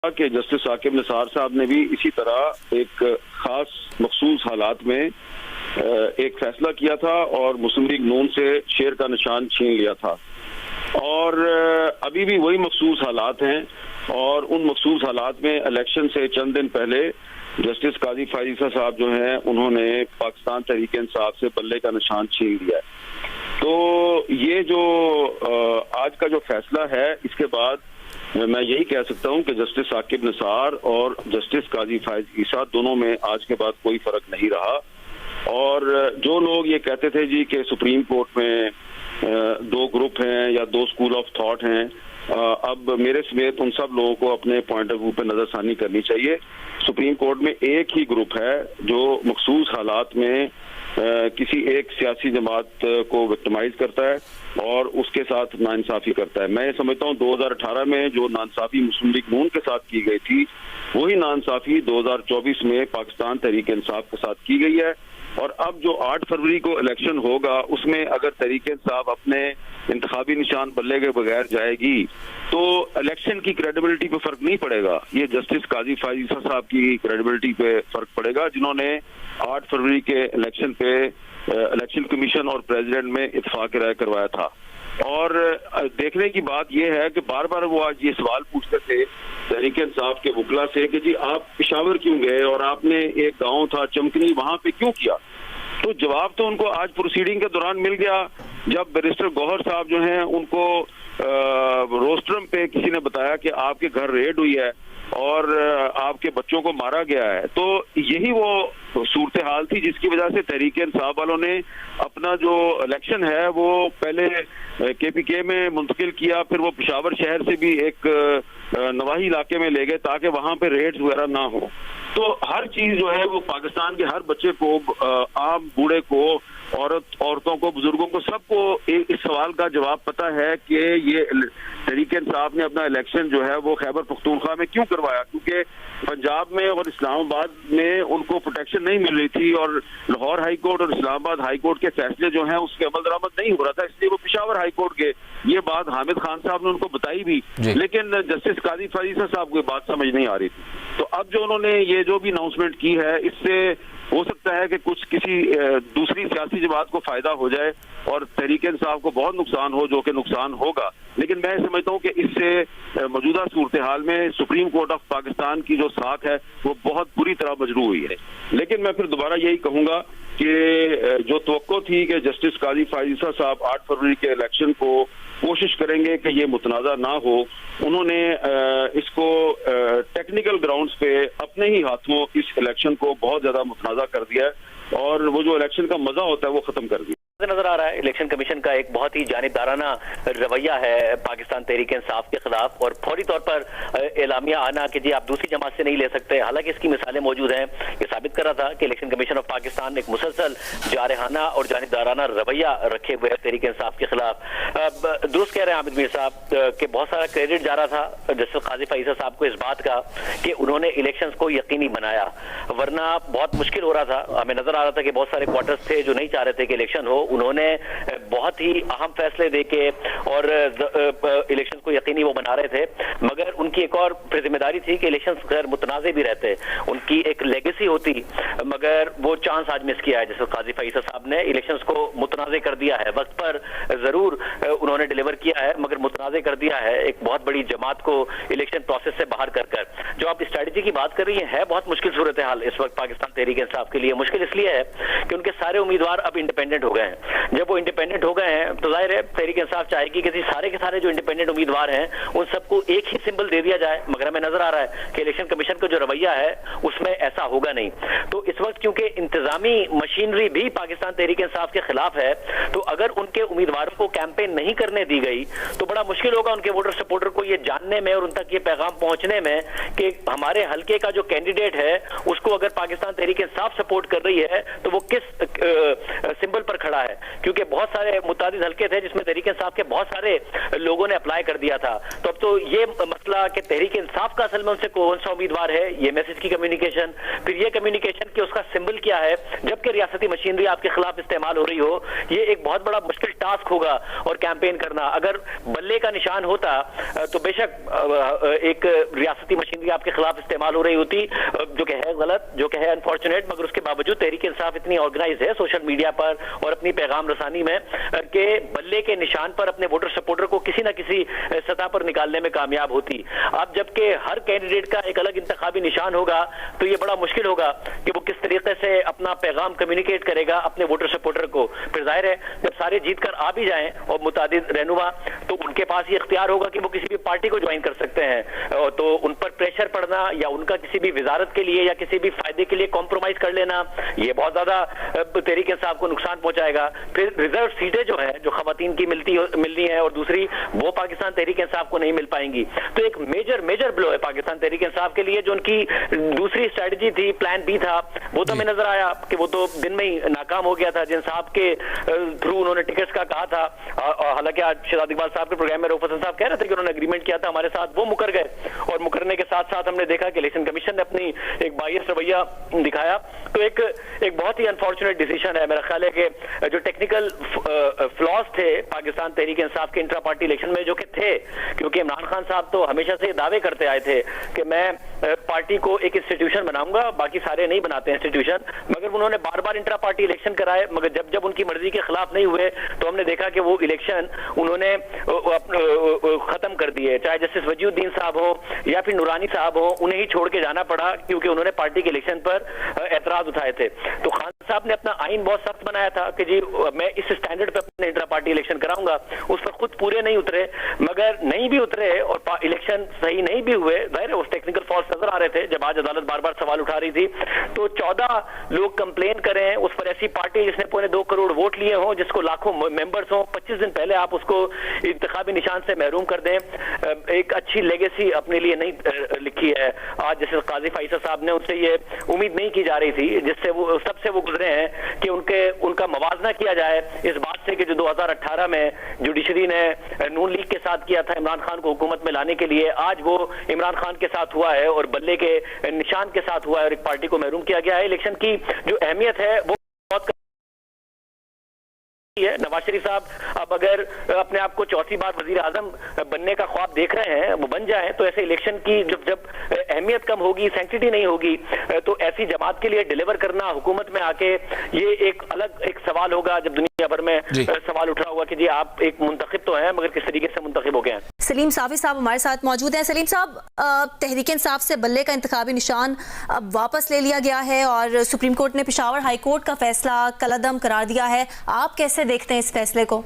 कि जस्टिस साकिब निसार साहब ने भी इसी तरह एक खास मखसूस हालात में एक फैसला किया था और मुस्लिम लीग नून से शेर का निशान छीन लिया था। और अभी भी वही मखसूस हालात हैं और उन मखसूस हालात में इलेक्शन से चंद दिन पहले जस्टिस काजी फायज ईसा साहब जो हैं उन्होंने पाकिस्तान तहरीक इंसाफ से बल्ले का निशान छीन लिया है। तो ये जो आज का जो फैसला है, इसके बाद मैं यही कह सकता हूं कि जस्टिस साकिब निसार और जस्टिस काजी फायज ईसा दोनों में आज के बाद कोई फर्क नहीं रहा। और जो लोग ये कहते थे जी कि सुप्रीम कोर्ट में दो ग्रुप हैं या दो स्कूल ऑफ थॉट हैं, अब मेरे समेत उन सब लोगों को अपने पॉइंट ऑफ व्यू पे नजरसानी करनी चाहिए। सुप्रीम कोर्ट में एक ही ग्रुप है जो मखसूस हालात में किसी एक सियासी जमात को विक्टिमाइज करता है और उसके साथ नाइंसाफी करता है। मैं ये समझता हूँ 2018 में जो नाइंसाफी मुस्लिम लीग नून के साथ की गई थी, वही नाइंसाफी 2024 में पाकिस्तान तहरीक इंसाफ के साथ की गई है। और अब जो 8 फरवरी को इलेक्शन होगा, उसमें अगर तहरीक इंसाफ अपने इंतखाबी निशान बल्ले के बगैर जाएगी तो इलेक्शन की क्रेडिबिलिटी पे फर्क नहीं पड़ेगा, ये जस्टिस काजी फायज ईसा साहब की क्रेडिबिलिटी पे फर्क पड़ेगा, जिन्होंने 8 फरवरी के इलेक्शन पे इलेक्शन कमीशन और प्रेसिडेंट में इत्तेफाक राय करवाया था। और देखने की बात यह है कि बार बार वो आज ये सवाल पूछते थे तहरीक इंसाफ के वकला से कि जी आप पेशावर क्यों गए और आपने एक गांव था चमकनी, वहां पे क्यों किया। तो जवाब तो उनको आज प्रोसीडिंग के दौरान मिल गया, जब बैरिस्टर गौहर साहब जो हैं उनको रोस्ट्रम पे किसी ने बताया कि आपके घर रेड हुई है और आपके बच्चों को मारा गया है। तो यही वो सूरत हाल थी जिसकी वजह से तहरीक इंसाफ वालों ने अपना जो इलेक्शन है वो पहले KPK में मुंतकिल किया, फिर वो पेशावर शहर से भी एक नवाही इलाके में ले गए ताकि वहां पे रेड्स वगैरह ना हो। तो हर चीज जो है वो पाकिस्तान के हर बच्चे को, आम बूढ़े को, औरतों को, बुजुर्गों को, सबको इस सवाल का जवाब पता है कि ये तहरीक इंसाफ ने अपना इलेक्शन जो है वो खैबर पख्तूनख्वा में क्यों करवाया, क्योंकि पंजाब में और इस्लामाबाद में उनको प्रोटेक्शन नहीं मिल रही थी और लाहौर हाई कोर्ट और इस्लामाबाद हाई कोर्ट के फैसले जो हैं उसके अमल दरामद नहीं हो रहा था, इसलिए वो पेशावर हाई कोर्ट गए। ये बात हामिद खान साहब ने उनको बताई भी, लेकिन जस्टिस काजी फायज ईसा साहब को ये बात समझ नहीं आ रही थी। तो अब जो उन्होंने ये जो भी अनाउंसमेंट की है, इससे हो सकता है कि कुछ किसी दूसरी सियासी जमात को फायदा हो जाए और तहरीक इंसाफ को बहुत नुकसान हो, जो कि नुकसान होगा। लेकिन मैं समझता हूं कि इससे मौजूदा सूरत हाल में सुप्रीम कोर्ट ऑफ पाकिस्तान की जो साख है वो बहुत बुरी तरह मजरू हुई है। लेकिन मैं फिर दोबारा यही कहूंगा कि जो तवक्को थी कि जस्टिस काजी फायज ईसा साहब 8 फरवरी के इलेक्शन को कोशिश करेंगे कि ये मुतनाज़ा ना हो, उन्होंने इसको टेक्निकल ग्राउंड्स पे अपने ही हाथों इस इलेक्शन को बहुत ज्यादा मुतनाज़ा कर दिया है और वो जो इलेक्शन का मजा होता है वो खत्म कर दिया। नजर आ रहा है इलेक्शन कमीशन का एक बहुत ही जानिबदाराना रवैया है पाकिस्तान तहरीक इंसाफ के खिलाफ और फौरी तौर पर एलामिया आना कि जी आप दूसरी जमात से नहीं ले सकते। हालांकि इसकी मिसालें मौजूद हैं। ये साबित कर रहा था कि इलेक्शन कमीशन ऑफ पाकिस्तान एक मुसलसल जारहाना और जानिबदाराना रवैया रखे हुए है तहरीक इंसाफ के खिलाफ। दुरुस्त कह रहे हैं आबिद मीर साहब कि बहुत सारा क्रेडिट जा रहा था जस्टिस काजी फायज ईसा साहब को इस बात का कि उन्होंने इलेक्शन को यकीनी बनाया, वरना बहुत मुश्किल हो रहा था। हमें नजर आ रहा था कि बहुत सारे क्वार्टर्स थे जो नहीं चाह रहे थे कि इलेक्शन हो, उन्होंने बहुत ही अहम फैसले देके और इलेक्शन को यकीनी वो बना रहे थे। मगर उनकी एक और जिम्मेदारी थी कि इलेक्शन गैर मुतनाज़े भी रहते, उनकी एक लेगेसी होती, मगर वो चांस आज मिस किया है। जैसे काजी फायज ईसा साहब ने इलेक्शंस को मुतनाज़े कर दिया है, वक्त पर जरूर उन्होंने डिलीवर किया है मगर मुतनाज़े कर दिया है एक बहुत बड़ी जमात को इलेक्शन प्रोसेस से बाहर कर कर। जो आप स्ट्रेटजी की बात कर रही है बहुत मुश्किल सूरत हाल इस वक्त पाकिस्तान तहरीक इंसाफ के लिए। मुश्किल इसलिए है कि उनके सारे उम्मीदवार अब इंडिपेंडेंट हो गए हैं। जब वो इंडिपेंडेंट हो गए हैं तो जाहिर है तहरीक इंसाफ चाहेगी कि सारे के सारे जो इंडिपेंडेंट उम्मीदवार हैं उन सबको एक ही सिंबल दे दिया जाए, मगर हमें नजर आ रहा है कि इलेक्शन कमीशन का जो रवैया है उसमें ऐसा होगा नहीं। तो इस वक्त क्योंकि इंतजामी मशीनरी भी पाकिस्तान तहरीक इंसाफ के खिलाफ है, तो अगर उनके उम्मीदवारों को कैंपेन नहीं करने दी गई तो बड़ा मुश्किल होगा उनके वोटर सपोर्टर को ये जानने में और उन तक ये पैगाम पहुंचने में कि हमारे हमारे हल्के का जो कैंडिडेट है उसको अगर पाकिस्तान तहरीक इंसाफ सपोर्ट कर रही है तो वो किस सिंबल पर खड़ा है, क्योंकि बहुत सारे मुतादिद हल्के थे जिसमें तहरीक इंसाफ के बहुत सारे लोगों ने अप्लाई कर दिया था। तो अब तो ये मसला कि तहरीक इंसाफ का असल में उनसे कौन सा उम्मीदवार है, ये मैसेज की कम्युनिकेशन, फिर ये कम्युनिकेशन कि उसका सिंबल क्या है, जबकि रियासती मशीनरी आपके खिलाफ इस्तेमाल हो रही हो, ये एक बहुत बड़ा मुश्किल टास्क होगा। और कैंपेन करना अगर बल्ले का निशान होता तो बेशक एक रियासती मशीनरी आपके खिलाफ इस्तेमाल हो रही होती, जो कि है गलत, जो कि है अनफॉर्चुनेट, मगर उसके बावजूद तहरीक इंसाफ इतनी ऑर्गेनाइज है सोशल मीडिया पर और अपनी पैगाम रसानी में कि बल्ले के निशान पर अपने वोटर सपोर्टर को किसी न किसी सतह पर निकालने में कामयाब होती। अब जबकि हर कैंडिडेट का एक अलग इंतखाबी निशान होगा तो ये बड़ा मुश्किल होगा कि वो किस तरीके से अपना पैगाम कम्युनिकेट करेगा अपने वोटर सपोर्टर को। फिर जाहिर है जब सारे जीत कर आ भी जाएं और मुतादिद रहनुमा, तो उनके पास ये इख्तियार होगा कि वो किसी भी पार्टी को ज्वाइन कर सकते हैं। तो उन पर प्रेशर पड़ना या उनका किसी भी वजारत के लिए या किसी भी फायदे के लिए कॉम्प्रोमाइज कर लेना, ये बहुत ज्यादा तहरीक इंसाफ को नुकसान पहुंचाएगा। फिर रिजर्व सीटें जो है जो खवातीन की मिलनी है और दूसरी वो पाकिस्तान तहरीक इंसाफ को नहीं मिल पाएंगी। तो एक मेजर ब्लो है पाकिस्तान तहरीक इंसाफ के लिए। जो उनकी दूसरी स्ट्रेटजी थी, प्लान बी था, वो तो हमें नजर आया कि वो तो दिन में ही नाकाम हो गया था। जिन साहब के थ्रू उन्होंने टिकट्स का कहा था, हालांकि आज शहजाद इकबाल साहब के प्रोग्राम में रऊफ हसन साहब कह रहे थे कि उन्होंने एग्रीमेंट किया था हमारे साथ, वो मुकर गए। और मुकरने के साथ साथ हमने देखा कि इलेक्शन कमीशन ने अपनी एक बायस रवैया दिखाया। तो एक बहुत ही अनफॉर्चुनेट डिसीजन है। मेरा ख्याल है कि जो टेक्निकल फ्लॉज थे पाकिस्तान तहरीक इंसाफ के इंट्रा पार्टी इलेक्शन में, जो कि थे, क्योंकि इमरान खान साहब तो हमेशा से दावे करते आए थे कि मैं पार्टी को एक इंस्टीट्यूशन बनाऊंगा, बाकी सारे नहीं बनाते इंस्टीट्यूशन, मगर उन्होंने बार बार इंट्रा पार्टी इलेक्शन कराए, मगर जब जब उनकी मर्जी के खिलाफ नहीं हुए तो हमने देखा कि वो इलेक्शन उन्होंने खत्म कर दिए। चाहे जस्टिस वजीउद्दीन साहब हो या फिर नूरानी साहब हो, उन्हें ही छोड़ के जाना पड़ा क्योंकि उन्होंने पार्टी के इलेक्शन पर एतराज उठाए थे। तो खान साहब ने अपना आइन बहुत सख्त बनाया था कि जी मैं इस स्टैंडर्ड पे अपने इंट्रा पार्टी इलेक्शन कराऊंगा। उस पर खुद पूरे नहीं उतरे, मगर नहीं भी उतरे और इलेक्शन सही नहीं भी हुए, जाहिर है उस टेक्निकल फॉल्ट नजर आ रहे थे जब आज अदालत बार बार सवाल उठा रही थी। तो 14 लोग कंप्लेन करें उस पर, ऐसी पार्टी जिसने 2.25 करोड़ वोट लिए हों, जिसको लाखों मेंबर्स हों, 25 दिन पहले आप उसको इंतखाबी निशान से महरूम कर दें, एक अच्छी लेगेसी अपने लिए नहीं लिखी है। आज जैसे काजी फैसल साहब ने, उनसे ये उम्मीद नहीं की जा रही थी, जिससे वो सबसे वो गुजरे हैं कि उनका मवाजना किया जाए इस बात से कि जो 2018 में जुडिशरी ने नून लीग के साथ किया था इमरान खान को हुकूमत में लाने के लिए, आज वो इमरान खान के साथ हुआ है और बल्ले के निशान के साथ हुआ है और एक पार्टी को महरूम किया गया है। इलेक्शन की जो अहमियत है वो बहुत है। नवाज शरीफ साहब अब अगर अपने आप को चौथी बार वजीर आजम बनने का ख्वाब देख रहे हैं, वो बन जाए, तो ऐसे इलेक्शन की जब अहमियत कम होगी, सैंक्टिटी नहीं होगी, तो ऐसी जमात के लिए डिलीवर करना हुकूमत में आके ये एक अलग एक सवाल होगा जब दुनिया भर में सवाल उठ रहा होगा कि जी आप एक मुंतखब तो हैं, मगर किस तरीके से मुंतखब हो गए हैं। सलीम साफी साहब हमारे साथ मौजूद हैं। सलीम साहब, तहरीक इंसाफ से बल्ले का इंतखाबी निशान अब वापस ले लिया गया है और सुप्रीम कोर्ट ने पेशावर हाई कोर्ट का फैसला कलअदम करार दिया है, आप कैसे देखते हैं इस फैसले को?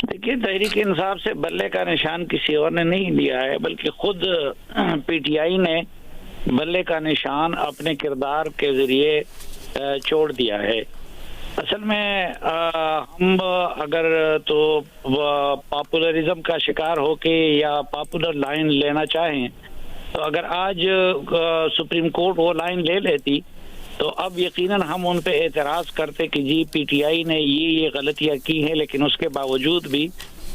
देखिए, तहरीक इंसाफ से बल्ले का निशान किसी और ने नहीं लिया है, बल्कि खुद पीटीआई ने बल्ले का निशान अपने किरदार के जरिए छोड़ दिया है। असल में हम अगर तो पॉपुलरिज्म का शिकार होके या पॉपुलर लाइन लेना चाहें, तो अगर आज सुप्रीम कोर्ट वो लाइन ले लेती तो अब यकीनन हम उन पे एतराज़ करते कि जी पीटीआई ने ये गलतियां की हैं, लेकिन उसके बावजूद भी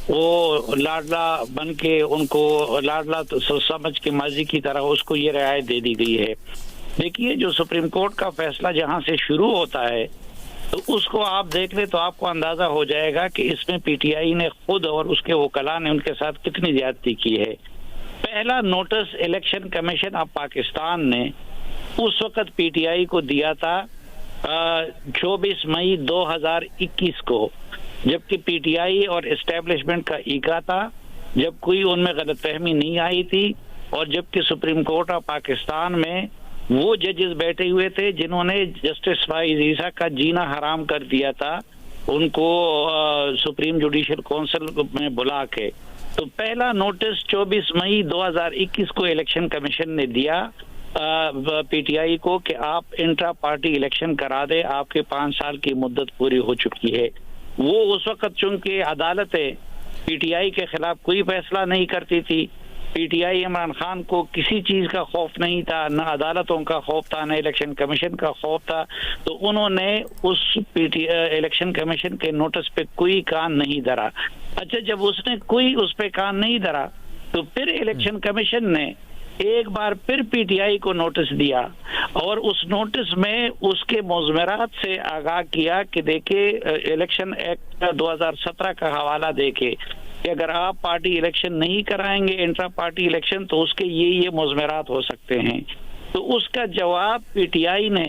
वो लाडला बन के, उनको लाडला तो समझ के माजी की तरह उसको ये रियायत दे दी गई है। देखिए, जो सुप्रीम कोर्ट का फैसला जहां से शुरू होता है तो उसको आप देख ले तो आपको अंदाजा हो जाएगा कि इसमें पीटीआई ने खुद और उसके वकला ने उनके साथ कितनी ज्यादती की है। पहला notice election commission of Pakistan ने उस वक्त पीटीआई को दिया था 24 मई 2021 को, जबकि पीटीआई और एस्टेब्लिशमेंट का ईका था, जब कोई उनमें गलतफहमी नहीं आई थी और जबकि सुप्रीम कोर्ट ऑफ पाकिस्तान में वो जजेस बैठे हुए थे जिन्होंने जस्टिस फाइज ईसा का जीना हराम कर दिया था उनको सुप्रीम जुडिशियल काउंसिल में बुला के। तो पहला नोटिस 24 मई 2021 को इलेक्शन कमीशन ने दिया पीटीआई को कि आप इंट्रा पार्टी इलेक्शन करा दे, आपके 5 साल की मुद्दत पूरी हो चुकी है। वो उस वक्त चूंकि अदालतें पीटीआई के खिलाफ कोई फैसला नहीं करती थी, पीटीआई इमरान खान को किसी चीज का खौफ नहीं था, न अदालतों का खौफ था, न इलेक्शन कमीशन का खौफ था, तो उन्होंने उस इलेक्शन कमीशन के नोटिस पे कोई कान नहीं धरा। अच्छा, जब उसने कोई उस पे कान नहीं धरा तो फिर इलेक्शन कमीशन ने एक बार फिर पीटीआई को नोटिस दिया और उस नोटिस में उसके मुज़मरात से आगाह किया कि देखिए इलेक्शन एक्ट 2017 का हवाला देके कि अगर आप पार्टी इलेक्शन नहीं कराएंगे, इंट्रा पार्टी इलेक्शन, तो उसके ये मुज़मरात हो सकते हैं। तो उसका जवाब पीटीआई ने,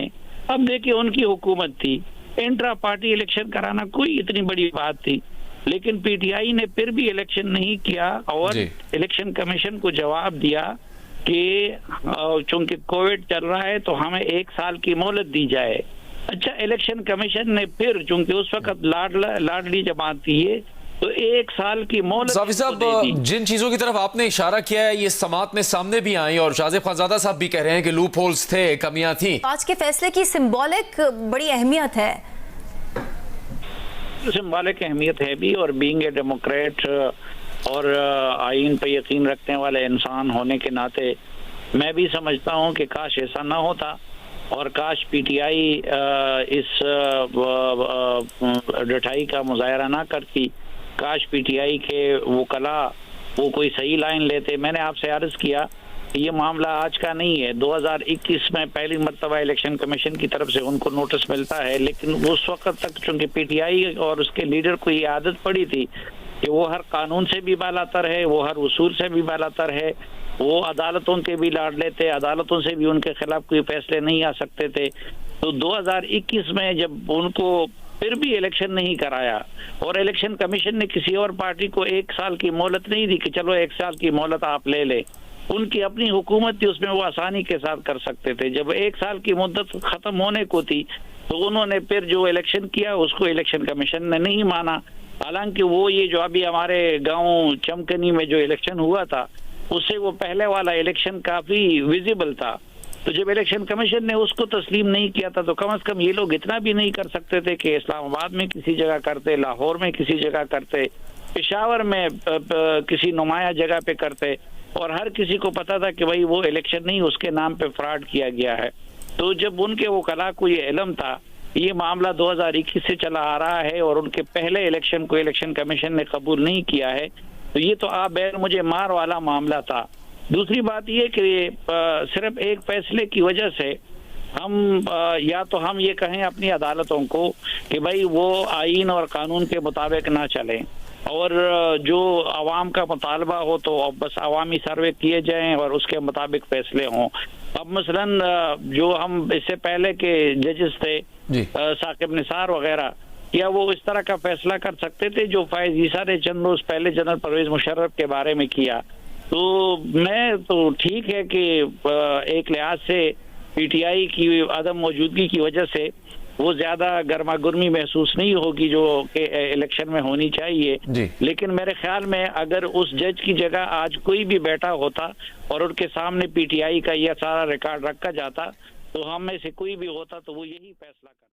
अब देखिए उनकी हुकूमत थी, इंट्रा पार्टी इलेक्शन कराना कोई इतनी बड़ी बात थी, लेकिन पीटीआई ने फिर भी इलेक्शन नहीं किया और इलेक्शन कमीशन को जवाब दिया कि चूंकि कोविड चल रहा है तो हमें 1 साल की मोहलत दी जाए। अच्छा, इलेक्शन कमीशन ने फिर, चूंकि उस वक्त लाडली जमात थी ये, तो 1 साल की मोहलत। साफी साहब, जिन चीजों की तरफ आपने इशारा किया है ये समात में सामने भी आई और शाहज़ेब खानज़ादा साहब भी कह रहे हैं कि लूप होल्स थे, कमियां थी। आज के फैसले की सिंबॉलिक बड़ी अहमियत है। सिंबॉलिक अहमियत है भी, और बीइंग ए डेमोक्रेट और आइन पे यकीन रखने वाले इंसान होने के नाते मैं भी समझता हूं कि काश ऐसा ना होता और काश पीटीआई इस डटाई का मुजाहरा ना करती, काश पीटीआई के वकला वो कोई सही लाइन लेते। मैंने आपसे अर्ज किया ये मामला आज का नहीं है, 2021 में पहली मर्तबा इलेक्शन कमीशन की तरफ से उनको नोटिस मिलता है, लेकिन उस वक्त तक चूंकि पीटीआई और उसके लीडर को ये आदत पड़ी थी कि वो हर कानून से भी बालातर है, वो हर उसूल से भी बालातर है, वो अदालतों के भी लाड लेते, अदालतों से भी उनके खिलाफ कोई फैसले नहीं आ सकते थे। तो 2021 में जब उनको फिर भी इलेक्शन नहीं कराया और इलेक्शन कमीशन ने किसी और पार्टी को 1 साल की मोहलत नहीं दी कि चलो 1 साल की मोहलत आप ले ले, उनकी अपनी हुकूमत थी, उसमें वो आसानी के साथ कर सकते थे। जब 1 साल की मुद्दत खत्म होने को थी तो उन्होंने फिर जो इलेक्शन किया उसको इलेक्शन कमीशन ने नहीं माना। हालांकि वो ये जो अभी हमारे गांव चमकनी में जो इलेक्शन हुआ था उससे वो पहले वाला इलेक्शन काफी विजिबल था, तो जब इलेक्शन कमीशन ने उसको तस्लीम नहीं किया था तो कम से कम ये लोग इतना भी नहीं कर सकते थे कि इस्लामाबाद में किसी जगह करते, लाहौर में किसी जगह करते, पेशावर में किसी नुमाया जगह पे करते, और हर किसी को पता था कि भाई वो इलेक्शन नहीं, उसके नाम पे फ्रॉड किया गया है। तो जब उनके वकला को ये इल्म था, ये मामला 2021 से चला आ रहा है और उनके पहले इलेक्शन को इलेक्शन कमीशन ने कबूल नहीं किया है, तो ये तो आप बैर मुझे मार वाला मामला था। दूसरी बात ये कि सिर्फ एक फैसले की वजह से हम या तो हम ये कहें अपनी अदालतों को कि भाई वो आईन और कानून के मुताबिक ना चलें, और जो आवाम का मुतालबा हो तो बस अवामी सर्वे किए जाएं और उसके मुताबिक फैसले हों। अब मसलन जो हम इससे पहले के जजेस थे साकिब निसार वगैरह, या वो इस तरह का फैसला कर सकते थे जो फायज ईसा ने चंद रोज पहले जनरल परवेज मुशर्रफ के बारे में किया। तो मैं तो ठीक है कि एक लिहाज से पीटीआई की अदम मौजूदगी की वजह से वो ज्यादा गर्मा गर्मी महसूस नहीं होगी जो कि इलेक्शन में होनी चाहिए, लेकिन मेरे ख्याल में अगर उस जज की जगह आज कोई भी बैठा होता और उनके सामने पीटीआई का यह सारा रिकॉर्ड रखा जाता तो हम में से कोई भी होता तो वो यही फैसला करता।